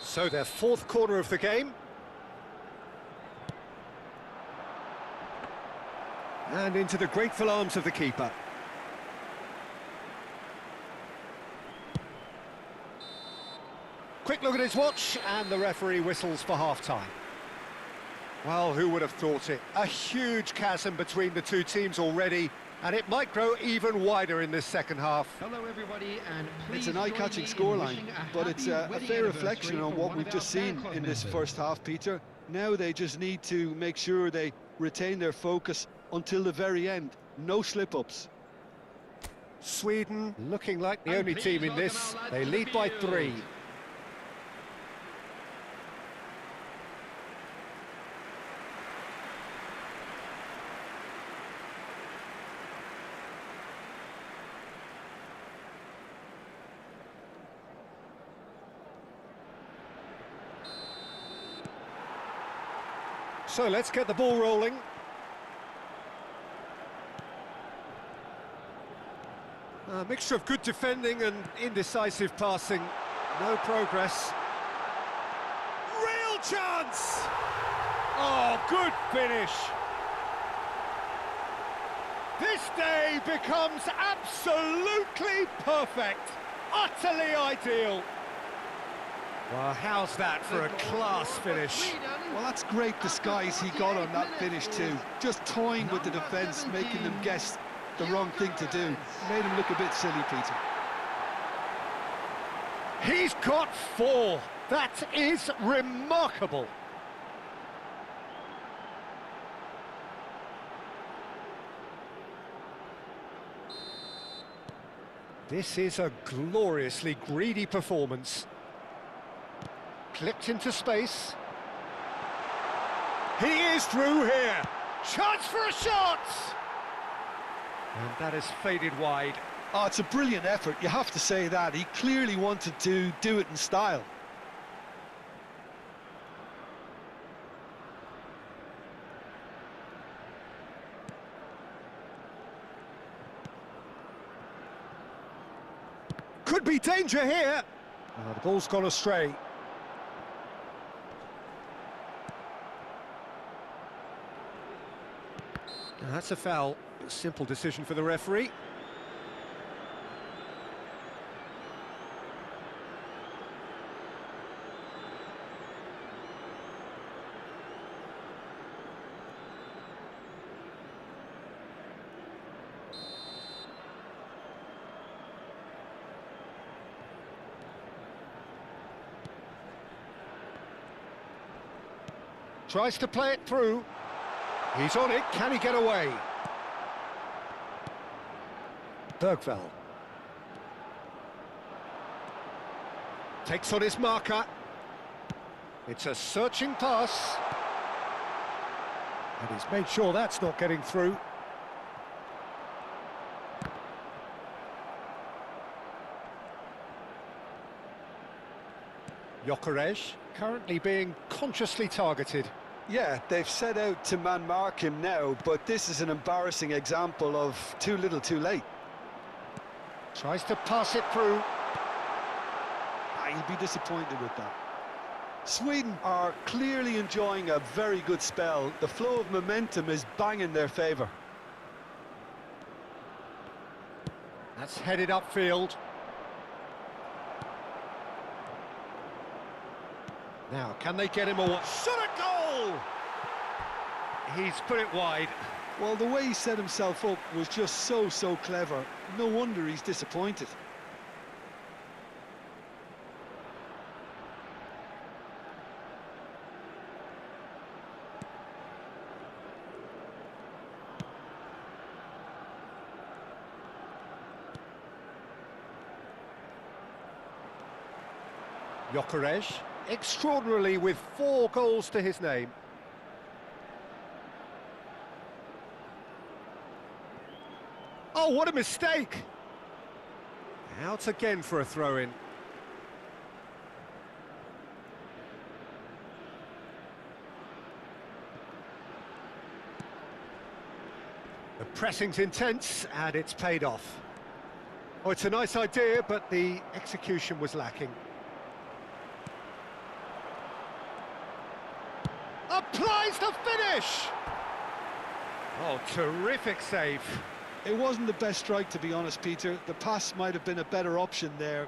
So their 4th corner of the game. And into the grateful arms of the keeper. Quick look at his watch, and the referee whistles for half-time. Well, who would have thought it? A huge chasm between the two teams already, and it might grow even wider in this second half. Hello, everybody, and It's please an eye-catching join me in scoreline, wishing but it's happy a wedding fair reflection anniversary on for what one we've of just our seen fan club in this members. first half, Peter. Now they just need to make sure they retain their focus until the very end. No slip-ups. Sweden looking like the And only please team in welcome this. our lads They to the lead by field. 3. So let's get the ball rolling. A mixture of good defending and indecisive passing. No progress. Real chance! Oh, good finish. This day becomes absolutely perfect. Utterly ideal. Well, how's that for a class finish? Well, that's great disguise he got on that finish too. Just toying with the defence, making them guess the wrong thing to do. Made him look a bit silly, Peter. He's got 4. That is remarkable. This is a gloriously greedy performance. Clipped into space. He is through here. Chance for a shot! And that has faded wide. Oh, it's a brilliant effort, you have to say that. He clearly wanted to do it in style. Could be danger here. Oh, the ball's gone astray. Now, that's a foul. A simple decision for the referee. Tries to play it through. He's on it. Can he get away? Bergvall. Takes on his marker. It's a searching pass. And he's made sure that's not getting through. Gyökeres currently being consciously targeted. Yeah, they've set out to man-mark him now, but this is an embarrassing example of too little too late. Tries to pass it through. He'll be disappointed with that. Sweden are clearly enjoying a very good spell. The flow of momentum is bang in their favour. That's headed upfield. Now, can they get him away? Shot a goal! He's put it wide. Well, the way he set himself up was just so clever. No wonder he's disappointed. Gyökeres, extraordinarily with 4 goals to his name. Oh, what a mistake! Out again for a throw-in. The pressing's intense, and it's paid off. Oh, it's a nice idea, but the execution was lacking. Applies the finish! Oh, terrific save. It wasn't the best strike, to be honest, Peter. The pass might have been a better option there.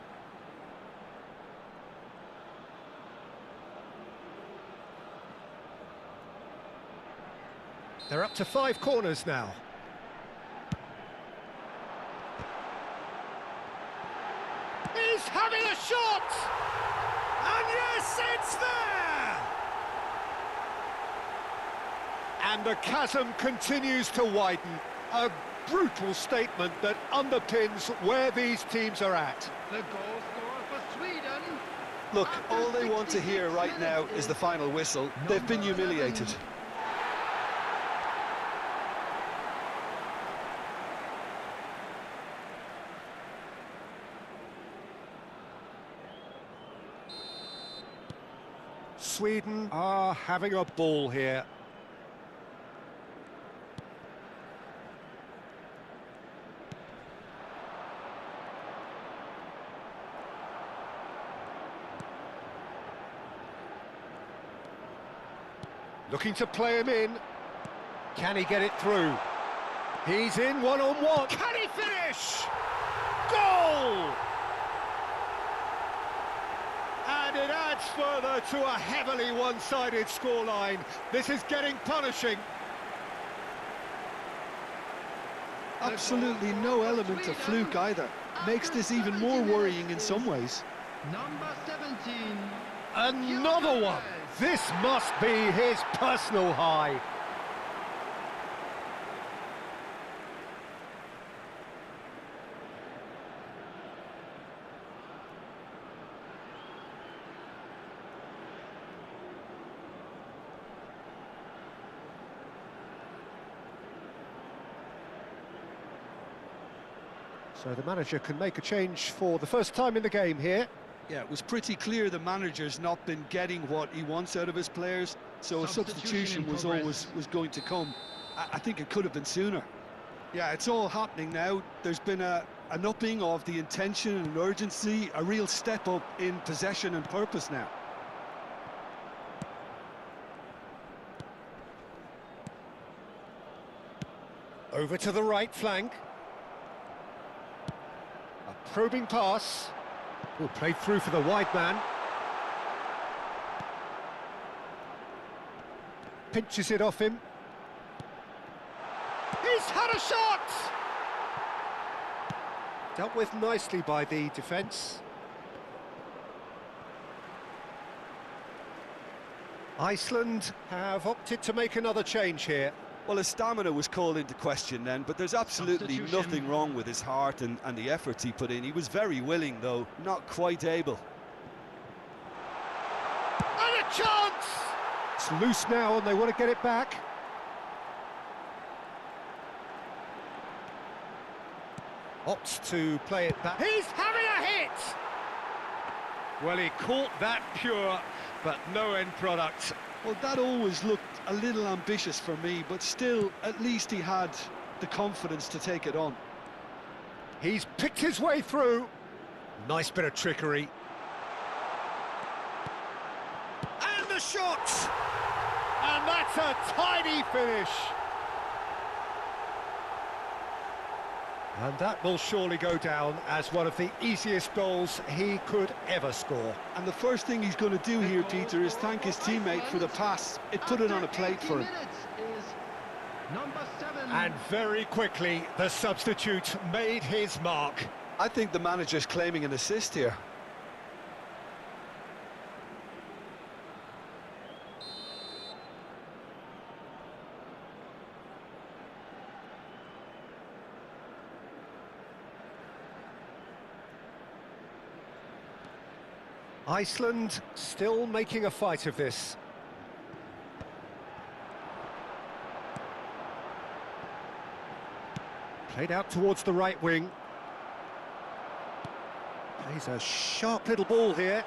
They're up to 5 corners now. He's having a shot! And yes, it's there! And the chasm continues to widen. A brutal statement that underpins where these teams are at. The goal scorer for Sweden. Look, all they want to hear right now is the final whistle. They've been humiliated. Sweden are having a ball here. Looking to play him in. Can he get it through? He's in one-on-one. Can he finish? Goal! And it adds further to a heavily one-sided scoreline. This is getting punishing. Absolutely no element of fluke either. Makes this even more worrying in some ways. Number 17. Another one. This must be his personal high. So the manager can make a change for the first time in the game here. Yeah, it was pretty clear the manager's not been getting what he wants out of his players, so a substitution was going to come. I think it could have been sooner. Yeah, it's all happening now. There's been an upping of the intention and urgency, a real step up in possession and purpose now. Over to the right flank. A probing pass. Oh, played through for the wide man. Pinches it off him. He's had a shot! Dealt with nicely by the defence. Iceland have opted to make another change here. Well, his stamina was called into question then, but there's absolutely nothing wrong with his heart and the efforts he put in. He was very willing, though, not quite able. And a chance! It's loose now and they want to get it back. Opts to play it back. He's having a hit! Well, he caught that pure, but no end product. Well, that always looked a little ambitious for me, but still, at least he had the confidence to take it on. He's picked his way through. Nice bit of trickery. And the shot! And that's a tidy finish. And that will surely go down as one of the easiest goals he could ever score. And the first thing he's going to do here, Peter, is thank his teammate for the pass. It put it on a plate for him. Number 7. And very quickly, the substitute made his mark. I think the manager's claiming an assist here. Iceland still making a fight of this. Played out towards the right wing. Plays a sharp little ball here.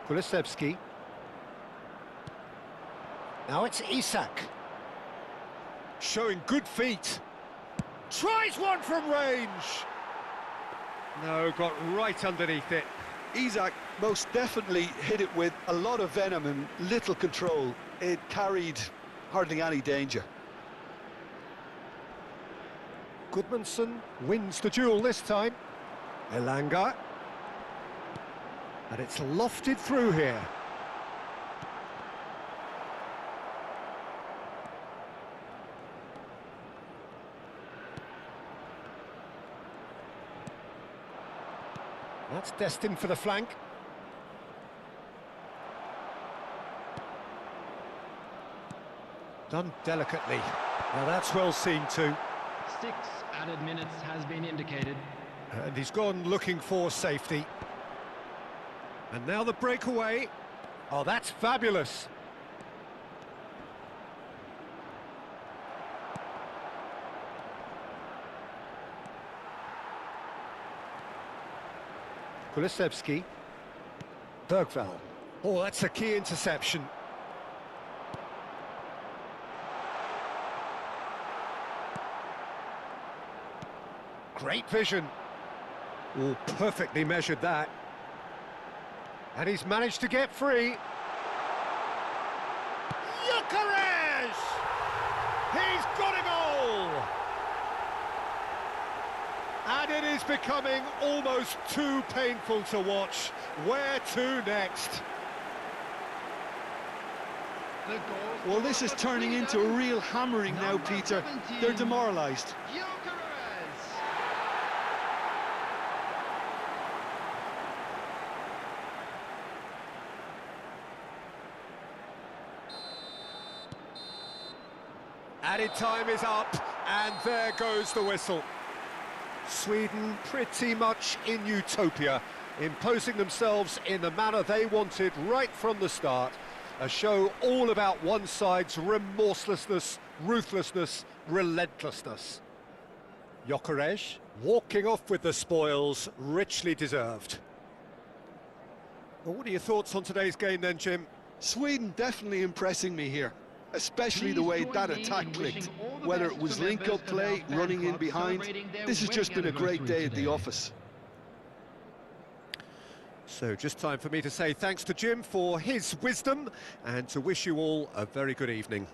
Kulusevski. Now it's Isak. Showing good feet. Tries one from range. No, got right underneath it. Isak most definitely hit it with a lot of venom and little control. It carried hardly any danger. Gudmundsson wins the duel this time. Elanga. And it's lofted through here. That's destined for the flank. Done delicately. Now that's well seen too. 6 added minutes has been indicated. And he's gone looking for safety. And now the breakaway. Oh, that's fabulous. Kulusevski. Bergvall. Oh, that's a key interception. Great vision. Oh, perfectly measured that. And he's managed to get free. Gyökeres! He's got a goal! And it is becoming almost too painful to watch. Where to next? Well, this is turning into a real hammering now, Peter. They're demoralised. Added time is up, and there goes the whistle. Sweden pretty much in utopia, imposing themselves in the manner they wanted right from the start. A show all about one side's remorselessness, ruthlessness, relentlessness. Gyökeres walking off with the spoils, richly deserved. Well, what are your thoughts on today's game then, Jim? Sweden definitely impressing me here, especially the way that attack clicked. Whether it was link-up play, running in behind, this has just been a great day at the office. So just time for me to say thanks to Jim for his wisdom and to wish you all a very good evening.